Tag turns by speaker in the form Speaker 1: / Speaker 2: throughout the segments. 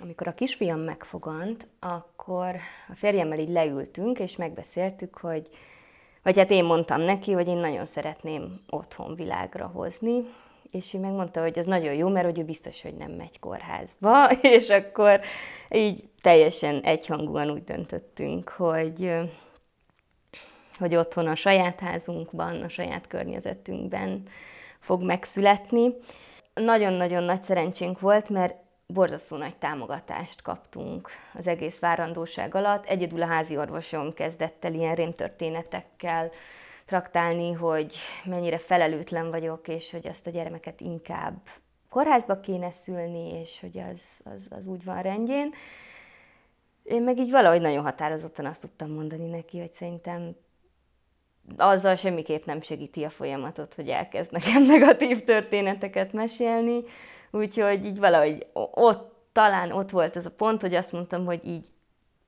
Speaker 1: Amikor a kisfiam megfogant, akkor a férjemmel így leültünk, és megbeszéltük, vagy hát én mondtam neki, hogy én nagyon szeretném otthon világra hozni, és ő megmondta, hogy az nagyon jó, mert hogy ő biztos, hogy nem megy kórházba, és akkor így teljesen egyhangúan úgy döntöttünk, hogy otthon a saját házunkban, a saját környezetünkben fog megszületni. Nagyon-nagyon nagy szerencsénk volt, mert borzasztó nagy támogatást kaptunk az egész várandóság alatt. Egyedül a házi orvosom kezdett el ilyen rémtörténetekkel traktálni, hogy mennyire felelőtlen vagyok, és hogy azt a gyermeket inkább kórházba kéne szülni, és hogy az úgy van rendjén. Én meg így valahogy nagyon határozottan azt tudtam mondani neki, hogy szerintem azzal semmiképp nem segíti a folyamatot, hogy elkezd nekem negatív történeteket mesélni. Úgyhogy így valahogy talán ott volt az a pont, hogy azt mondtam, hogy így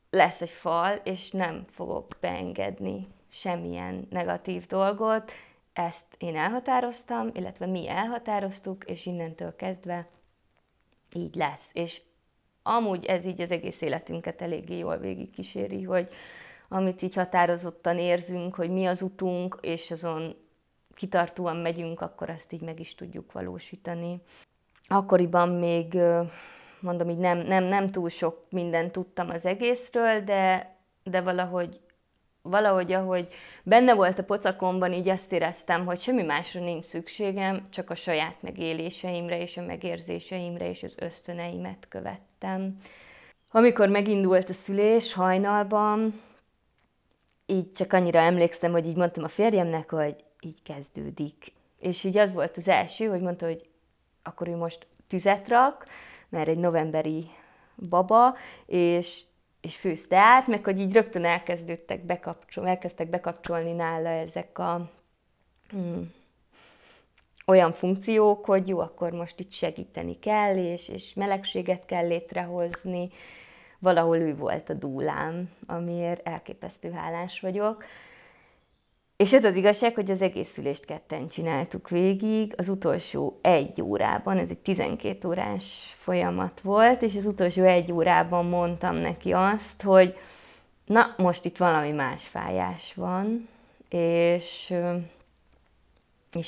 Speaker 1: lesz egy fal, és nem fogok beengedni semmilyen negatív dolgot. Ezt én elhatároztam, illetve mi elhatároztuk, és innentől kezdve így lesz. És amúgy ez így az egész életünket eléggé jól végigkíséri, hogy amit így határozottan érzünk, hogy mi az utunk, és azon kitartóan megyünk, akkor azt így meg is tudjuk valósítani. Akkoriban még, mondom, így nem túl sok mindent tudtam az egészről, de valahogy, ahogy benne volt a pocakomban, így azt éreztem, hogy semmi másra nincs szükségem, csak a saját megéléseimre és a megérzéseimre és az ösztöneimet követtem. Amikor megindult a szülés hajnalban, így csak annyira emlékszem, hogy így mondtam a férjemnek, hogy így kezdődik. És így az volt az első, hogy mondta, hogy akkor ő most tüzet rak, mert egy novemberi baba, és főzte át, meg hogy így rögtön elkezdtek bekapcsolni nála ezek olyan funkciók, hogy jó, akkor most itt segíteni kell, és melegséget kell létrehozni. Valahol ő volt a dúlám, amiért elképesztő hálás vagyok. És ez az igazság, hogy az egész szülést ketten csináltuk végig, az utolsó 1 órában, ez egy 12 órás folyamat volt, és az utolsó 1 órában mondtam neki azt, hogy na, most itt valami más fájás van, és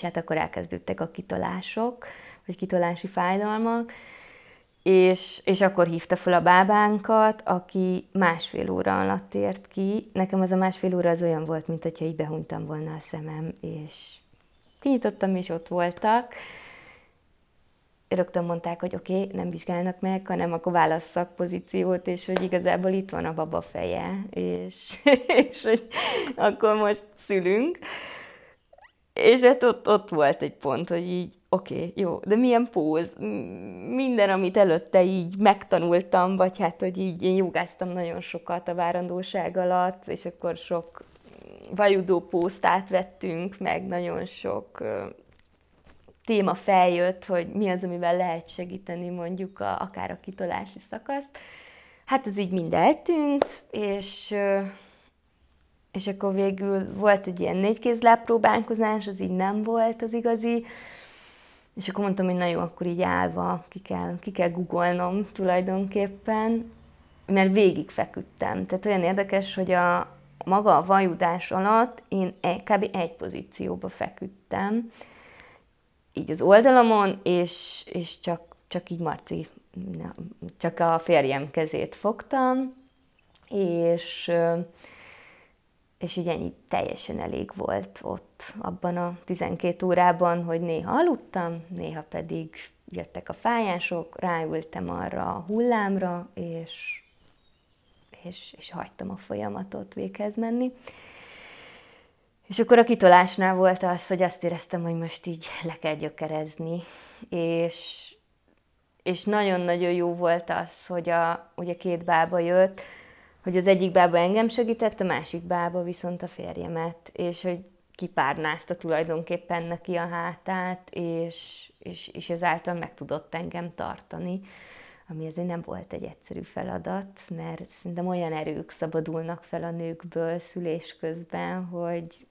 Speaker 1: hát akkor elkezdődtek a kitolások, vagy kitolási fájdalmak, és akkor hívta fel a bábánkat, aki 1,5 óra alatt tért ki. Nekem az a 1,5 óra az olyan volt, mint hogyha így behunytam volna a szemem, és kinyitottam, és ott voltak. Rögtön mondták, hogy oké, nem vizsgálnak meg, hanem akkor válassz szakpozíciót, és hogy igazából itt van a baba feje, és hogy akkor most szülünk. És hát ott volt egy pont, hogy így, oké, jó, de milyen póz? Minden, amit előtte így megtanultam, vagy hát, hogy így én jogáztam nagyon sokat a várandóság alatt, és akkor sok vajudó pózt átvettünk, meg nagyon sok téma feljött, hogy mi az, amivel lehet segíteni mondjuk akár a kitolási szakaszt. Hát ez így mind eltűnt, és akkor végül volt egy ilyen 4 kézláb próbálkozás, az így nem volt az igazi, és akkor mondtam, hogy na jó, akkor így állva ki kell googolnom tulajdonképpen, mert végig feküdtem. Tehát olyan érdekes, hogy maga a vajudás alatt én kb. Egy pozícióba feküdtem, így az oldalamon, és csak így Marci, csak a férjem kezét fogtam, és így ennyi teljesen elég volt ott abban a 12 órában, hogy néha aludtam, néha pedig jöttek a fájások, ráültem arra a hullámra, és hagytam a folyamatot véghez menni. És akkor a kitolásnál volt az, hogy azt éreztem, hogy most így le kell gyökerezni, és nagyon-nagyon jó volt az, hogy ugye 2 bába jött, hogy az egyik bába engem segített, a másik bába viszont a férjemet, és hogy kipárnázta tulajdonképpen neki a hátát, és ezáltal meg tudott engem tartani, ami azért nem volt egy egyszerű feladat, mert szerintem olyan erők szabadulnak fel a nőkből szülés közben, hogy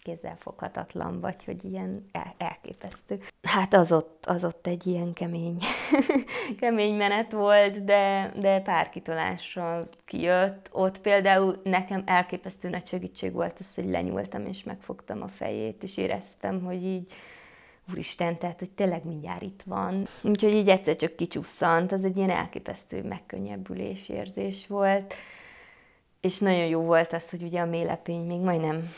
Speaker 1: kézzelfoghatatlan, vagy hogy ilyen elképesztő. Hát az ott egy ilyen kemény menet volt, de párkitolással kijött. Ott például nekem elképesztő nagy segítség volt az, hogy lenyúltam és megfogtam a fejét, és éreztem, hogy így úristen, tehát, hogy tényleg mindjárt itt van. Úgyhogy így egyszer csak kicsusszant, az egy ilyen elképesztő megkönnyebbülés érzés volt. És nagyon jó volt az, hogy ugye a mélepény még majdnem,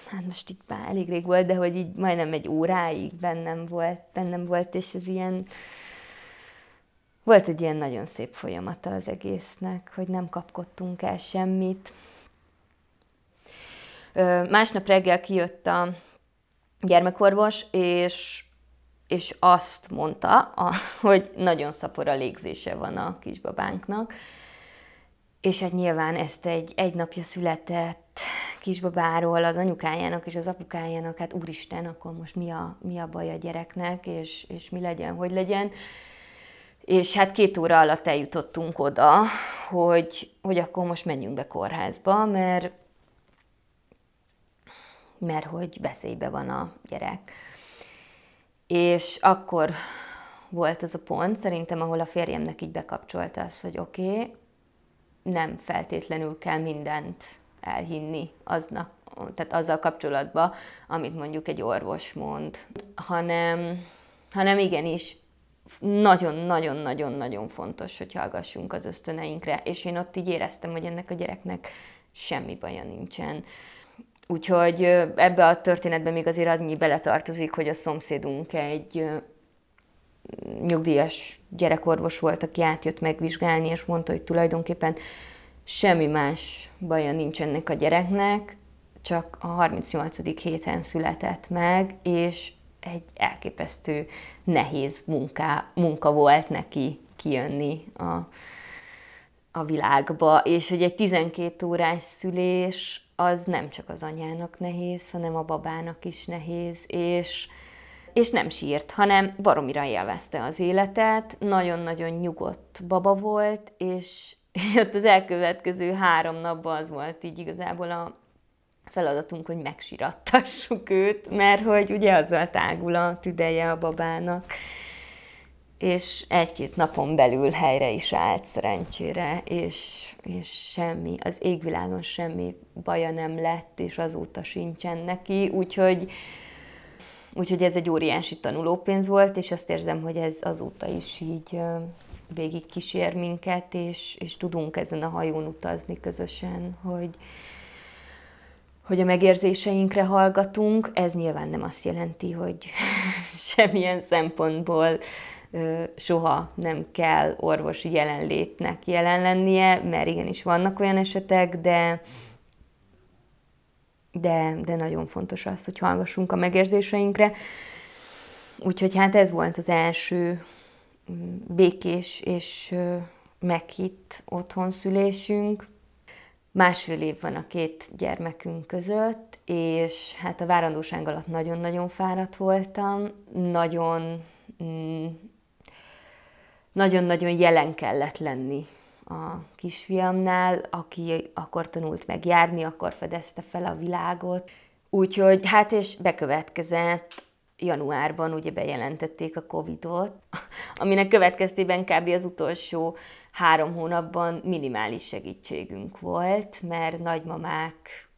Speaker 1: hát most itt már elég rég volt, de hogy így majdnem egy óráig bennem volt, és ez ilyen, volt egy ilyen nagyon szép folyamata az egésznek, hogy nem kapkodtunk el semmit. Másnap reggel kijött a gyermekorvos, és azt mondta, hogy nagyon szapora légzése van a kisbabánknak. És hát nyilván ezt egy napja született kisbabáról az anyukájának és az apukájának, hát úristen, akkor most mi a baj a gyereknek, és mi legyen, hogy legyen. És hát 2 óra alatt eljutottunk oda, hogy akkor most menjünk be kórházba, mert hogy veszélybe van a gyerek. És akkor volt az a pont, szerintem, ahol a férjemnek így bekapcsolta az, hogy oké, nem feltétlenül kell mindent elhinni tehát azzal kapcsolatban, amit mondjuk egy orvos mond, hanem igenis nagyon-nagyon-nagyon-nagyon fontos, hogy hallgassunk az ösztöneinkre, és én ott így éreztem, hogy ennek a gyereknek semmi baja nincsen. Úgyhogy ebbe a történetben még azért annyi beletartozik, hogy a szomszédunk egy nyugdíjas gyerekorvos volt, aki átjött megvizsgálni, és mondta, hogy tulajdonképpen semmi más baja nincs ennek a gyereknek, csak a 38. héten született meg, és egy elképesztő nehéz munka volt neki kijönni a világba, és hogy egy 12 órás szülés az nem csak az anyának nehéz, hanem a babának is nehéz, és nem sírt, hanem baromira élvezte az életet, nagyon-nagyon nyugodt baba volt, és ott az elkövetkező 3 napban az volt így igazából a feladatunk, hogy megsirattassuk őt, mert hogy ugye azzal tágul a tüdeje a babának. És 1-2 napon belül helyre is állt szerencsére, és semmi, az égvilágon semmi baja nem lett, és azóta sincsen neki, úgyhogy ez egy óriási tanulópénz volt, és azt érzem, hogy ez azóta is így végig kísér minket, és tudunk ezen a hajón utazni közösen, hogy a megérzéseinkre hallgatunk. Ez nyilván nem azt jelenti, hogy semmilyen szempontból soha nem kell orvosi jelenlétnek jelen lennie, mert igenis vannak olyan esetek, de nagyon fontos az, hogy hallgassunk a megérzéseinkre. Úgyhogy hát ez volt az első békés és meghitt otthonszülésünk. 1,5 év van a 2 gyermekünk között, és hát a várandóság alatt nagyon-nagyon fáradt voltam, nagyon-nagyon jelen kellett lenni a kisfiamnál, aki akkor tanult meg járni, akkor fedezte fel a világot. Úgyhogy hát és bekövetkezett januárban, ugye bejelentették a Covid-ot, aminek következtében kb. Az utolsó 3 hónapban minimális segítségünk volt, mert nagymamák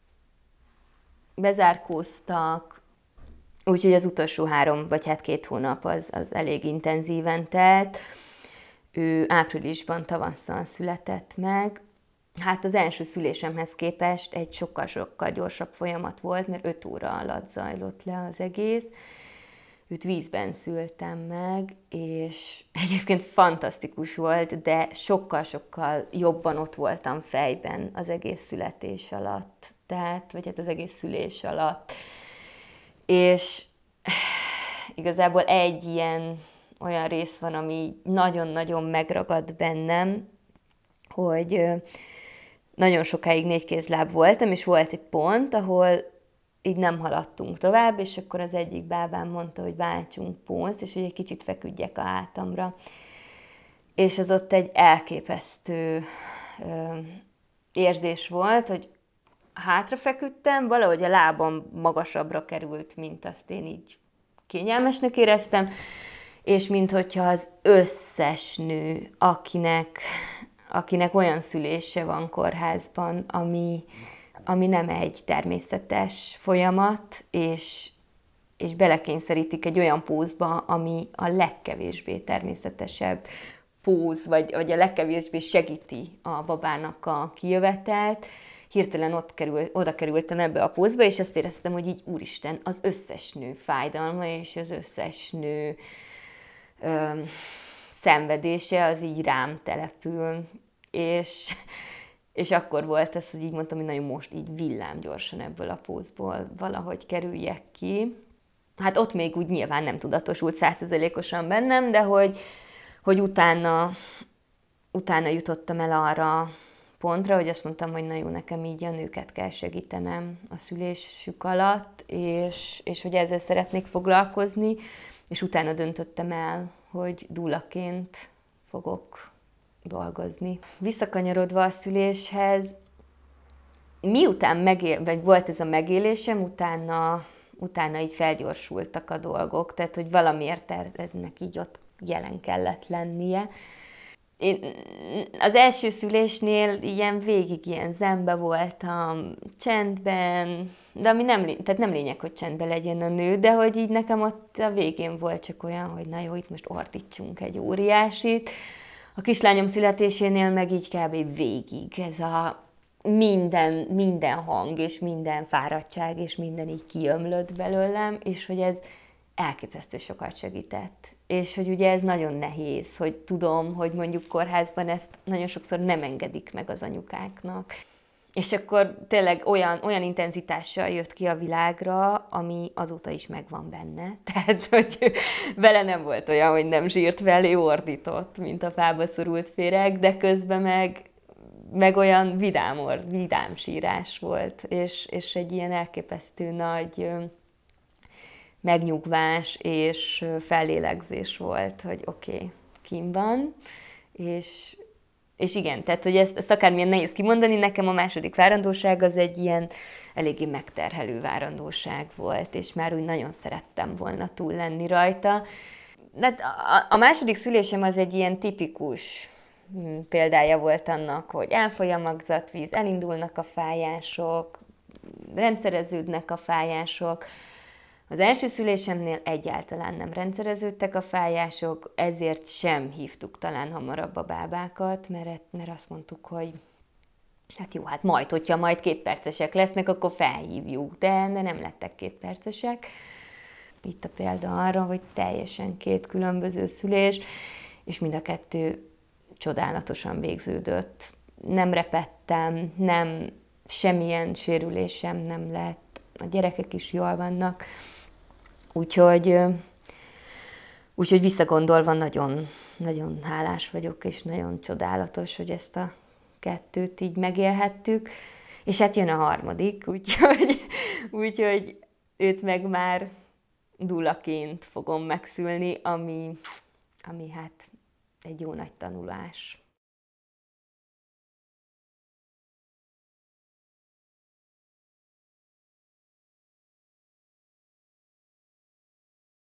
Speaker 1: bezárkóztak, úgyhogy az utolsó 3 vagy hát 2 hónap az elég intenzíven telt. Ő áprilisban, tavasszal született meg. Hát az első szülésemhez képest egy sokkal-sokkal gyorsabb folyamat volt, mert 5 óra alatt zajlott le az egész. Őt vízben szültem meg, és egyébként fantasztikus volt, de sokkal-sokkal jobban ott voltam fejben az egész születés alatt, vagy hát az egész szülés alatt. És igazából egy olyan rész van, ami nagyon-nagyon megragad bennem, hogy nagyon sokáig 4 kézláb voltam, és volt egy pont, ahol így nem haladtunk tovább, és akkor az egyik bábám mondta, hogy váltsunk pónzt, és hogy egy kicsit feküdjek a hátamra. És az ott egy elképesztő érzés volt, hogy hátrafeküdtem, valahogy a lábam magasabbra került, mint azt én így kényelmesnek éreztem, és minthogyha az összes nő, akinek olyan szülése van kórházban, ami nem egy természetes folyamat, és belekényszerítik egy olyan pózba, ami a legkevésbé természetesebb póz, vagy a legkevésbé segíti a babának a kijövetelt. Hirtelen oda kerültem ebbe a pózba, és azt éreztem, hogy így úristen, az összes nő fájdalma, és az összes nő szenvedése az így rám települ. És akkor volt ez, hogy így mondtam, hogy nagyon most így villámgyorsan ebből a pózból valahogy kerüljek ki. Hát ott még úgy nyilván nem tudatosult 100%-osan bennem, de hogy utána jutottam el arra pontra, hogy azt mondtam, hogy na jó, nekem így a nőket kell segítenem a szülésük alatt, és hogy ezzel szeretnék foglalkozni, és utána döntöttem el, hogy dúlaként fogok dolgozni. Visszakanyarodva a szüléshez, miután vagy volt ez a megélésem, utána így felgyorsultak a dolgok, tehát hogy valamiért ennek így ott jelen kellett lennie. Én az első szülésnél végig ilyen zenbe voltam, csendben, de ami tehát nem lényeg, hogy csendben legyen a nő, de hogy így nekem ott a végén volt csak olyan, hogy na jó, itt most ordítsunk egy óriásit. A kislányom születésénél meg így kb. Végig ez a minden hang, és minden fáradtság, és minden így kiömlött belőlem, és hogy ez elképesztő sokat segített. És hogy ugye ez nagyon nehéz, hogy tudom, hogy mondjuk kórházban ezt nagyon sokszor nem engedik meg az anyukáknak. És akkor tényleg olyan intenzitással jött ki a világra, ami azóta is megvan benne. Tehát, hogy vele nem volt olyan, hogy nem zsírt velé, ordított, mint a fába szorult féreg, de közben meg olyan vidám sírás volt, és egy ilyen elképesztő nagy megnyugvás és fellélegzés volt, hogy oké, kim van, és igen, tehát, hogy ezt akármilyen nehéz kimondani, nekem a második várandóság az egy ilyen eléggé megterhelő várandóság volt, és már úgy nagyon szerettem volna túl lenni rajta. De a második szülésem az egy ilyen tipikus példája volt annak, hogy elfoly a magzatvíz, elindulnak a fájások, rendszereződnek a fájások. Az első szülésemnél egyáltalán nem rendszereződtek a fájások, ezért sem hívtuk talán hamarabb a bábákat, mert azt mondtuk, hogy hát jó, hát hogyha majd 2 percesek lesznek, akkor felhívjuk, de nem lettek 2 percesek. Itt a példa arra, hogy teljesen 2 különböző szülés, és mind a 2 csodálatosan végződött. Nem repedtem, semmilyen sérülésem nem lett, a gyerekek is jól vannak. Úgyhogy visszagondolva nagyon, nagyon hálás vagyok, és nagyon csodálatos, hogy ezt a 2-t így megélhettük. És hát jön a 3, úgyhogy őt meg már dúlaként fogom megszülni, ami hát egy jó nagy tanulás.